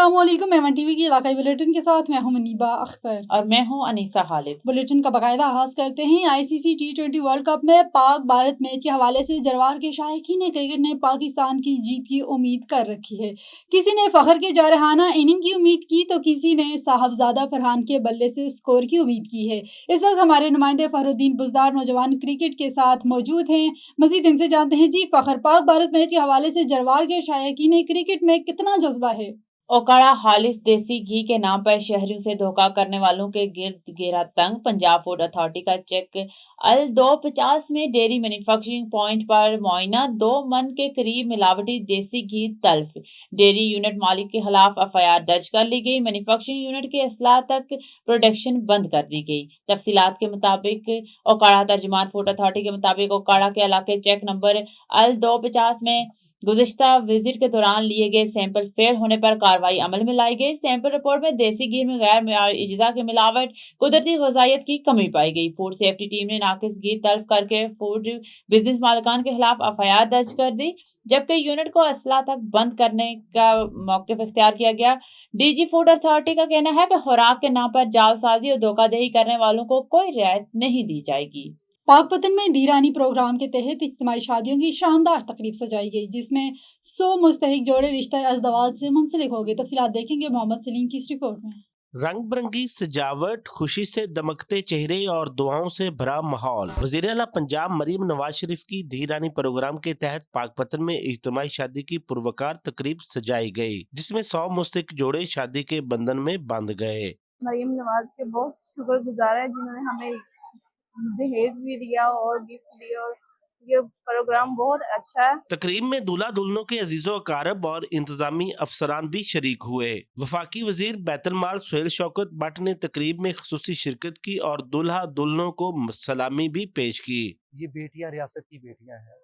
السلام علیکم، even T V کی علاقائی بلیٹن کے ساتھ میں ہوں منیبہ اختر اور میں ہوں انیسہ خالد۔ بلیٹن کا باقاعدہ آغاز کرتے ہیں۔ ICC T20 ورلڈ کپ میں پاک بھارت میچ کے حوالے سے جروار کے شائقین کرکٹ نے پاکستان کی جیت کی امید کر رکھی ہے۔ کسی نے فخر کے جارحانہ اننگ کی امید کی تو کسی نے صاحبزادہ فرحان کے بلے سے سکور کی امید کی ہے۔ اس وقت ہمارے نمائندے فخر الدین بزدار نوجوان کرکٹ کے ساتھ موجود ہیں۔ مزید ان سے جانتے ہیں۔ جی فخر، پاک بھارت میچ کے حوالے سے جروار کے شائقین کرکٹ میں کتنا جذبہ ہے؟ اوکاڑا خالص دیسی گھی کے نام پر شہریوں سے دھوکہ کرنے والوں کے گرد گھیرا تنگ۔ پنجاب فوڈ اتھارٹی کا چیک L250 میں ڈیری مینوفیکچرنگ پوائنٹ پر معائنہ 2 من کے قریب ملاوٹی دیسی گھی تلف۔ ڈیری یونٹ مالک کے خلاف FIR درج کر لی گئی۔ مینوفیکچرنگ یونٹ کی اصلاح تک پروڈکشن بند کر دی گئی۔ تفصیلات کے مطابق اوکاڑا ترجمان فوڈ اتھارٹی کے مطابق اوکاڑا کے علاقے چیک نمبر L250 میں گزشتہ وزٹ کے دوران لیے گئے سیمپل فیل ہونے پر کارروائی عمل میں لائی گئی۔ سیمپل رپورٹ میں دیسی گھی میں غیر معیاری اجزاء کی ملاوٹ، قدرتی غذائیت کی کمی پائی گئی۔ فوڈ سیفٹی ٹیم نے ناقص گھی تلف کر کے فوڈ بزنس مالکان کے خلاف FIR درج کر دی، جبکہ یونٹ کو اصلاح تک بند کرنے کا موقف اختیار کیا گیا۔ DG فوڈ اتھارٹی کا کہنا ہے کہ خوراک کے نام پر جعل سازی اور دھوکہ دہی کرنے والوں کو کوئی رعایت نہیں دی جائے گی۔ پاک پتن میں دیرانی پروگرام کے تحت اجتماعی شادیوں کی شاندار تقریب سجائی گئی، جس میں 100 مستحق جوڑے رشتہ ازدواج سے منسلک ہو گئے۔ تفصیلات دیکھیں گے محمد سلیم کی اس رپورٹ میں۔ رنگ برنگی سجاوٹ، خوشی سے دمکتے چہرے اور دعاؤں سے بھرا ماحول۔ وزیر اعلیٰ پنجاب مریم نواز شریف کی دھیرانی پروگرام کے تحت پاک پتن میں اجتماعی شادی کی پروکار تقریب سجائی گئی، جس میں 100 مستحق جوڑے شادی کے بندھن میں باندھ گئے۔ مریم نواز کے بہت شکر گزار ہے جنہوں نے ہمیں دہیج بھی دیا اور گفٹ دیا، اور یہ پروگرام بہت اچھا ہے۔ تقریب میں دولہا دلہنوں کے عزیز و اقارب اور انتظامی افسران بھی شریک ہوئے۔ وفاقی وزیر بیت المال سہیل شوکت بٹ نے تقریب میں خصوصی شرکت کی اور دولہا دلہنوں کو سلامی بھی پیش کی۔ یہ بیٹیاں ریاست کی بیٹیاں ہیں،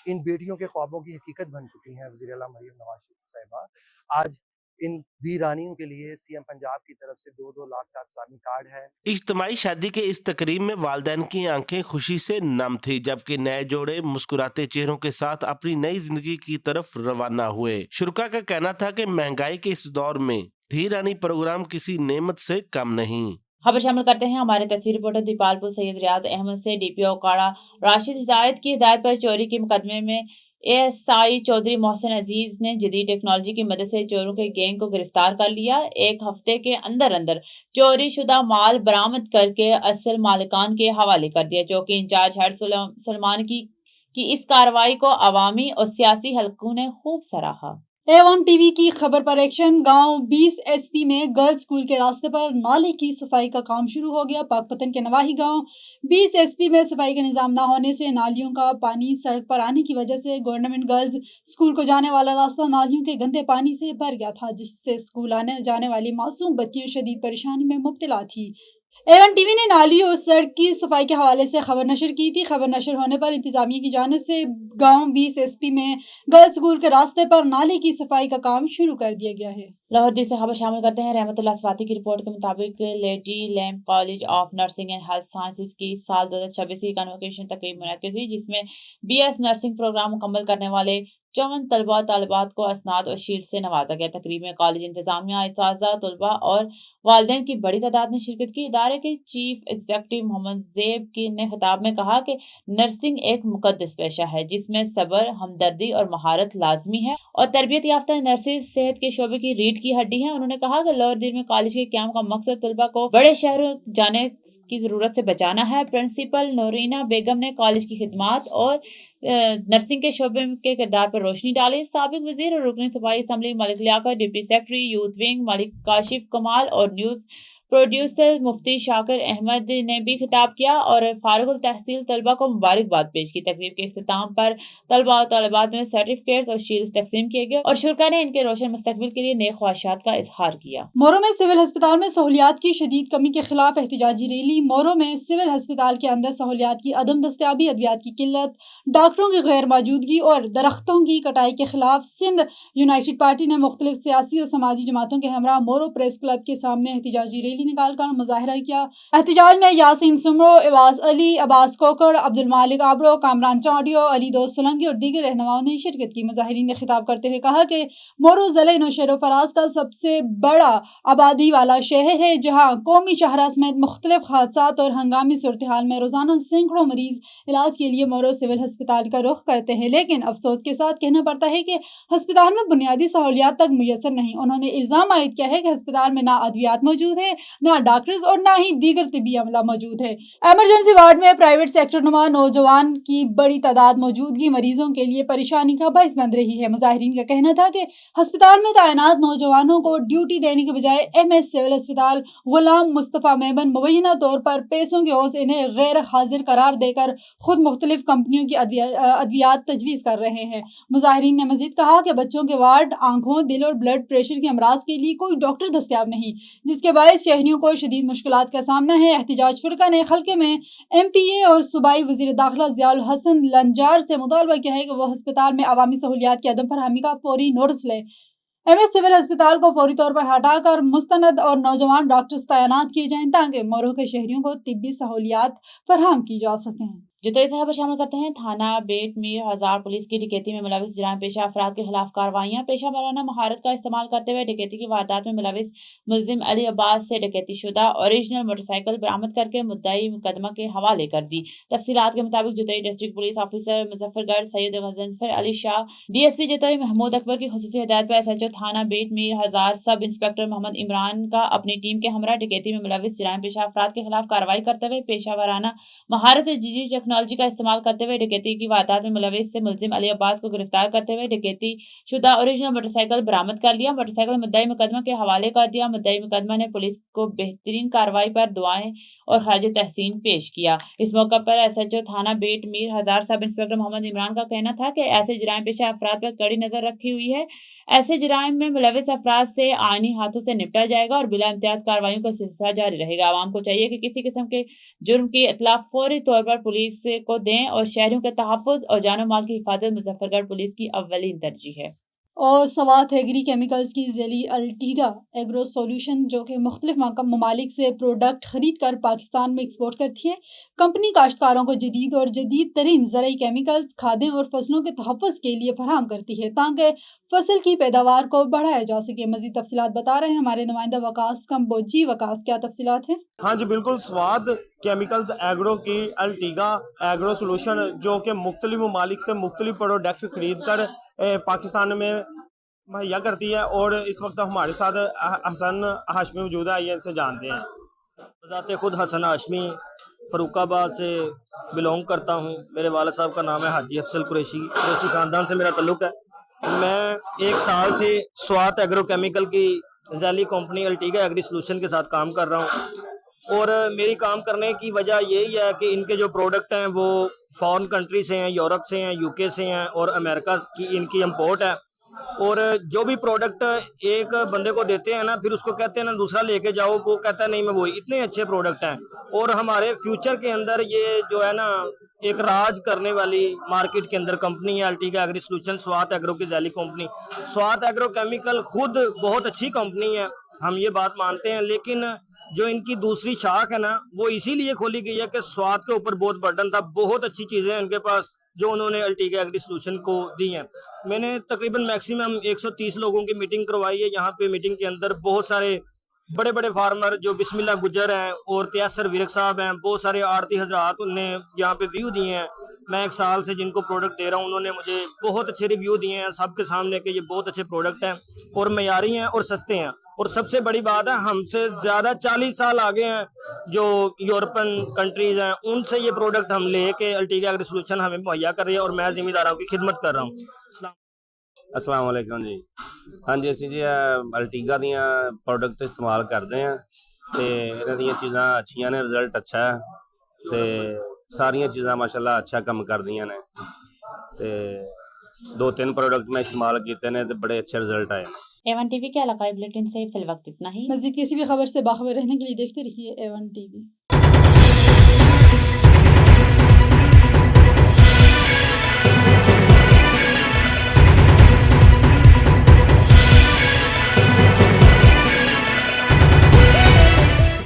ان بیٹیوں کے خوابوں کی حقیقت بن چکی ہیں۔ وزیر اعلیٰ مریم نواز شریف صاحبہ آج ان دی رانیوں کے لیے CM پنجاب کی طرف سے 2 لاکھ کا اسلامی کارڈ ہے۔ اجتماعی شادی کے اس تقریب میں والدین کی آنکھیں خوشی سے نم تھی، جبکہ نئے جوڑے مسکراتے چہروں کے ساتھ اپنی نئی زندگی کی طرف روانہ ہوئے۔ شرکاء کا کہنا تھا کہ مہنگائی کے اس دور میں دھی رانی پروگرام کسی نعمت سے کم نہیں۔ خبر شامل کرتے ہیں ہمارے تصویر رپورٹر دیپال پور سید ریاض احمد سے۔ DPO اوکاڑا راشد ہدایت کی ہدایت پر چوری کے مقدمے میں ASI چودھری محسن عزیز نے جدید ٹیکنالوجی کی مدد سے چوروں کے گینگ کو گرفتار کر لیا۔ 1 ہفتے کے اندر چوری شدہ مال برآمد کر کے اصل مالکان کے حوالے کر دیا۔ چوکی انچارج ہیڈ سلمان کی اس کارروائی کو عوامی اور سیاسی حلقوں نے خوب سراہا۔ A1 TV کی خبر پر ایکشن۔ گاؤں 20 SP میں گرلز اسکول کے راستے پر نالے کی صفائی کا کام شروع ہو گیا۔ پاک پتن کے نواحی گاؤں 20 SP میں صفائی کا نظام نہ ہونے سے نالیوں کا پانی سڑک پر آنے کی وجہ سے گورنمنٹ گرلز اسکول کو جانے والا راستہ نالیوں کے گندے پانی سے بھر گیا تھا، جس سے اسکول آنے جانے والی معصوم بچیاں شدید پریشانی میں مبتلا تھی۔ A1 TV نے نالی اور سڑک کی صفائی کے حوالے سے خبر نشر کی تھی۔ خبر نشر ہونے پر انتظامیہ کی جانب سے گاؤں 20 SP میں گرلز اسکول کے راستے پر نالے کی صفائی کا کام شروع کر دیا گیا ہے۔ لاہور سے خبر شامل کرتے ہیں۔ رحمت اللہ صفاتی کی رپورٹ کے مطابق lady lamp college of nursing and health sciences کی سال 2026 کی کنوکیشن تقریب منعقد ہوئی، جس میں BS نرسنگ پروگرام مکمل کرنے والے 54 طلباء طالبات کو اسناد اور شیلڈ سے نوازا گیا۔ تقریب میں کالج انتظامیہ، اساتذہ، طلباء اور والدین کی بڑی تعداد نے شرکت کی۔ ادارے کے چیف ایگزیکٹو محمد زیب نے خطاب میں کہا کہ نرسنگ ایک مقدس پیشہ ہے جس میں صبر، ہمدردی اور مہارت لازمی ہے، اور تربیت یافتہ نرسز صحت کے شعبے کی ریڑھ کی ہڈی ہیں۔ انہوں نے کہا کہ لاہور دیر میں کالج کے قیام کا مقصد طلباء کو بڑے شہروں جانے کی ضرورت سے بچانا ہے۔ پرنسپل نورینہ بیگم نے کالج کی خدمات اور نرسنگ کے شعبے کے کردار پر روشنی ڈالی۔ سابق وزیر اور رکن صوبائی اسمبلی ملک لیاقت، ڈپٹی سیکرٹری یوتھ ونگ ملک کاشف کمال اور نیوز پروڈیوسر مفتی شاکر احمد نے بھی خطاب کیا اور فارغ التحصیل طلباء کو مبارکباد پیش کی۔ تقریب کے اختتام پر طلباء اور طالبات میں سرٹیفکیٹس اور شیلڈز تقسیم کیے گئے اور شرکاء نے ان کے روشن مستقبل کے لیے نیک خواہشات کا اظہار کیا۔ مورو میں سول ہسپتال میں سہولیات کی شدید کمی کے خلاف احتجاجی ریلی۔ مورو میں سول ہسپتال کے اندر سہولیات کی عدم دستیابی، ادویات کی قلت، ڈاکٹروں کی غیر موجودگی اور درختوں کی کٹائی کے خلاف سندھ یونائٹڈ پارٹی نے مختلف سیاسی اور سماجی جماعتوں کے ہمراہ مورو پریس کلب کے سامنے احتجاجی ریلی ریلی نکال کر مظاہرہ کیا۔ احتجاج میں یاسین سمرو، عواز علی، عباس کوکڑ، عبدالمالک آبڑو، کامران چانڈیو، علی دوست سولنگی اور دیگر رہنماؤں نے شرکت کی۔ مظاہرین نے خطاب کرتے ہوئے کہا کہ مورو ضلع نوشہر و فراز کا سب سے بڑا آبادی والا شہر ہے، جہاں قومی شاہراہ سمیت مختلف حادثات اور ہنگامی صورتحال میں روزانہ سینکڑوں مریض علاج کے لیے مورو سول ہسپتال کا رخ کرتے ہیں، لیکن افسوس کے ساتھ کہنا پڑتا ہے کہ ہسپتال میں بنیادی سہولیات تک میسر نہیں۔ انہوں نے الزام عائد کیا ہے کہ ہسپتال میں نہ ادویات موجود ہیں، نہ ڈاکٹرز اور نہ ہی دیگر طبی عملہ موجود ہے۔ ایمرجنسی وارڈ میں پرائیویٹ سیکٹر نما نوجوان کی بڑی تعداد موجودگی مریضوں کے لیے پریشانی کا باعث بن رہی ہے۔ مظاہرین کا کہنا تھا کہ ہسپتال میں تعینات نوجوانوں کو ڈیوٹی دینے کے بجائے ایم ایس سول ہسپتال غلام مصطفیٰ میمن مبینہ طور پر پیسوں کے عوض انہیں غیر حاضر قرار دے کر خود مختلف کمپنیوں کی ادویات تجویز کر رہے ہیں۔ مظاہرین نے مزید کہا کہ بچوں کے وارڈ، آنکھوں، دل اور بلڈ پریشر کے امراض کے لیے کوئی ڈاکٹر دستیاب نہیں، جس کے باعث شہریوں کو شدید مشکلات کا سامنا ہے۔ احتجاج فرقہ نے حلقے میں ایم پی اے اور صوبائی وزیر داخلہ ضیاء الحسن لنجار سے مطالبہ کیا ہے کہ وہ ہسپتال میں عوامی سہولیات کی عدم فراہمی کا فوری نوٹس لیں۔ ایم ایس سول ہسپتال کو فوری طور پر ہٹا کر مستند اور نوجوان ڈاکٹرز تعینات کیے جائیں تاکہ مورو کے شہریوں کو طبی سہولیات فراہم کی جا سکیں۔ جتوئی صاحب شامل کرتے ہیں۔ تھانہ بیٹ میر ہزار پولیس کی ڈکیتی میں ملوث جرائم پیشہ افراد کے خلاف کارروائیاں۔ پیشہ ورانہ مہارت کا استعمال کرتے ہوئے ڈکیتی کی واردات میں ملوث ملزم علی عباس سے ڈکیتی شدہ اوریجنل موٹر سائیکل برآمد کر کے مدعی مقدمہ کے حوالے کر دی۔ تفصیلات کے مطابق Jatoi district police officer Muzaffargarh Syed Ghazanfar Ali Shah, D S P Jatoi Mahmood Akbar کی خصوصی ہدایت پر ایس ایچ او تھانہ بیٹ میر ہزار سب انسپکٹر محمد عمران کا اپنی ٹیم کے ہمراہ ڈکیتی میں ملوث جرائم پیشہ افراد کے خلاف کارروائی کرتے ہوئے پیشہ ورانہ مہارت جدید ٹیکنالوجی کا استعمال کرتے ہوئے ڈکیتی کی واردات میں ملوث سے ملزم علی عباس کو گرفتار کرتے ہوئے ڈکیتی شدہ اوریجنل موٹر سائیکل برآمد کر لیا۔ موٹر سائیکل مدعی مقدمہ کے حوالے کر دیا۔ مدعی مقدمہ نے پولیس کو بہترین کارروائی پر دعائیں اور خراج تحسین پیش کیا۔ اس موقع پر ایس ایچ او تھانہ بیٹ میر ہزار سب انسپکٹر محمد عمران کا کہنا تھا کہ ایسے جرائم پیشہ افراد پر کڑی نظر رکھی ہوئی ہے۔ ایسے جرائم میں ملوث افراد سے آئینی ہاتھوں سے نپٹا جائے گا اور بلا امتیاز کارروائیوں کا سلسلہ جاری رہے گا۔ عوام کو چاہیے کہ کسی قسم کے جرم کی اطلاع فوری طور پر پولیس کو دیں اور شہریوں کے تحفظ اور جان و مال کی حفاظت مظفر گڑھ پولیس کی اولین ترجیح ہے۔ اور سوات ایگری کیمیکلز کی ذیلی الٹیگا ایگرو سولوشن، جو کہ مختلف ممالک سے پروڈکٹ خرید کر پاکستان میں ایکسپورٹ کرتی ہے، کمپنی کاشتکاروں کو جدید اور جدید ترین زرعی کیمیکلز، کھادیں اور فصلوں کے تحفظ کے لیے فراہم کرتی ہے تاکہ فصل کی پیداوار کو بڑھایا جا سکے۔ مزید تفصیلات بتا رہے ہیں ہمارے نمائندہ وقاص کمبوجی۔ وقاص، کیا تفصیلات ہیں؟ ہاں جی بالکل، سوات کیمیکلز ایگرو کی الٹیگا ایگرو سولوشن جو کہ مختلف ممالک سے مختلف پروڈکٹ خرید کر پاکستان میں مہیا کرتی ہے، اور اس وقت ہمارے ساتھ حسن ہاشمی موجود ہے، آئیے ان سے جانتے ہیں۔ ذات خود حسن ہاشمی فاروق آباد سے بلونگ کرتا ہوں۔ میرے والد صاحب کا نام ہے حاجی افضل قریشی خاندان سے میرا تعلق ہے۔ میں 1 سال سے سوات ایگرو کیمیکل کی ذیلی کمپنی الٹیگا ایگری سولوشن کے ساتھ کام کر رہا ہوں، اور میری کام کرنے کی وجہ یہی ہے کہ ان کے جو پروڈکٹ ہیں وہ فارن کنٹری سے ہیں، یورپ سے ہیں، یو کے سے ہیں اور امریکہ کی ان کی امپورٹ ہے۔ اور جو بھی پروڈکٹ ایک بندے کو دیتے ہیں نا، پھر اس کو کہتے ہیں نا دوسرا لے کے جاؤ، وہ کہتا ہے نہیں میں وہی، اتنے اچھے پروڈکٹ ہیں۔ اور ہمارے فیوچر کے اندر یہ جو ہے نا ایک راج کرنے والی مارکیٹ کے اندر کمپنی ہے الٹیگا ایگری سولوشن، سوات ایگرو کی ذیلی کمپنی۔ سوات ایگرو کیمیکل خود بہت اچھی کمپنی ہے، ہم یہ بات مانتے ہیں، لیکن جو ان کی دوسری شاخ ہے نا وہ اسی لیے کھولی گئی ہے کہ سوات کے اوپر بہت برڈن تھا، بہت اچھی چیزیں ہیں ان کے پاس جو انہوں نے الٹیگا ایگری سولوشن کو دی ہیں۔ میں نے تقریباً میکسیمم 130 لوگوں کی میٹنگ کروائی ہے۔ یہاں پہ میٹنگ کے اندر بہت سارے بڑے بڑے فارمر جو بسم اللہ گجر ہیں اور تیسر ورک صاحب ہیں، بہت سارے آڑتی حضرات نے یہاں پہ ویو دیے ہیں۔ میں 1 سال سے جن کو پروڈکٹ دے رہا ہوں انہوں نے مجھے بہت اچھے ریویو دیے ہیں سب کے سامنے کہ یہ بہت اچھے پروڈکٹ ہیں اور معیاری ہیں اور سستے ہیں، اور سب سے بڑی بات ہے ہم سے زیادہ 40 سال آگے ہیں جو یورپن کنٹریز ہیں، ان سے یہ پروڈکٹ ہم لے کے الٹیگا ایگری سولوشن ہمیں مہیا کر رہی ہے، اور میں ذمہ داروں کی خدمت کر رہا ہوں۔ السلام علیکم جی۔ ہاں جی، اسی جی الٹیگا دیاں پروڈکٹ استعمال کرتے ہیں تے انہاں دیاں چیزاں اچھیاں نے، رزلٹ اچھا ہے تے ساریاں چیزاں ماشاءاللہ اچھا کم کردیاں نے تے 2-3 پروڈکٹ میں استعمال کیتے نے تے بڑے اچھے رزلٹ آئے۔ A1 ٹی وی کے علاقائی بلیٹن سے فی الوقت اتنا ہی۔ مزید کسی بھی خبر سے باخبر رہنے کے لیے دیکھتے رہیے A1 ٹی وی۔